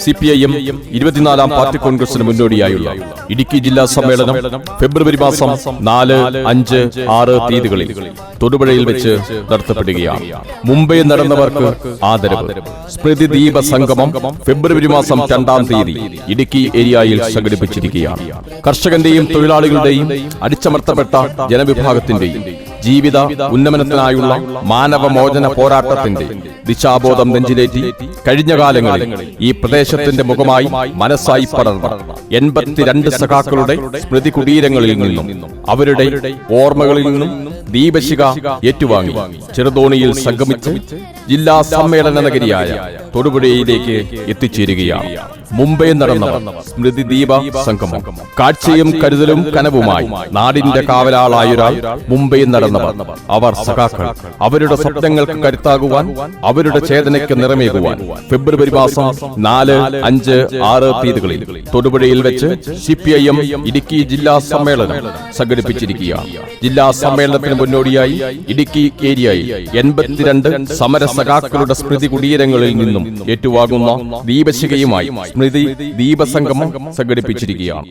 CPIM 24-ാം party കോൺഗ്രസിന് മുന്നോടിയായുള്ള ഇടുക്കി ജില്ലാ സമ്മേളനം ഫെബ്രുവരി മാസം 4, 5, 6 തീയതികളിൽ തൊടുപുഴയിൽ വെച്ച് നടത്തപ്പെടുകയാണ്. മുംബൈ നടന്നവർക്ക് ആദരവ്. സ്മൃതി ദീപ സംഗമം ഫെബ്രുവരി മാസം 2-ാം തീയതി ഇടുക്കി ഏരിയയിൽ സംഘടിപ്പിച്ചിരിക്കുകയാണ്. കർഷകന്റെയും തൊഴിലാളികളുടെയും അടിച്ചമർത്തപ്പെട്ട ജനവിഭാഗത്തിന്റെയും ജീവിത ഉന്നമനത്തിനായുള്ള മാനവമോചന പോരാട്ടത്തിന്റെ ദിശാബോധം നെഞ്ചിലേറ്റി കഴിഞ്ഞ കാലങ്ങളിൽ ഈ പ്രദേശത്തിന്റെ മുഖമായി മനസ്സായി പടർന്ന 82 സഖാക്കളുടെ സ്മൃതി കുടീരങ്ങളിൽ നിന്നും അവരുടെ ഓർമ്മകളിൽ നിന്നും ദീപശിഖ ഏറ്റുവാങ്ങി ചെറുതോണിയിൽ സംഗമിച്ച് ജില്ലാ സമ്മേളന നഗരിയായ തൊടുപുഴയിലേക്ക് എത്തിച്ചേരുകയാണ്. മുംബൈ നടന്നവർ സ്മൃതി ദീപ സംഗമം. കാഴ്ചയും കരുതലും കനവുമായി നാടിന്റെ കാവലാളായൊരാൾ മുംബൈ നടന്നവർ. അവർ സഖാക്കൾ. അവരുടെ സ്വപ്നങ്ങൾക്ക് കരുത്താകുവാൻ, അവരുടെ ചേതനയ്ക്ക് നിറമേകുവാൻ ഫെബ്രുവരി മാസം 4, 5, 6 തീയതികളിൽ തൊടുപുഴയിൽ വെച്ച് CPIM ഇടുക്കി ജില്ലാ സമ്മേളനം സംഘടിപ്പിച്ചിരിക്കുകയാണ്. ജില്ലാ സമ്മേളനത്തിന് മുന്നോടിയായി ഇടുക്കി ഏരിയയിൽ 82 സമര സഖാക്കളുടെ സ്മൃതി കുടീരങ്ങളിൽ നിന്നും ഏറ്റുവാങ്ങുന്ന ദീപശിഖയുമായി സ്മൃതി ദീപസംഗമം സംഘടിപ്പിച്ചിരിക്കുകയാണ്.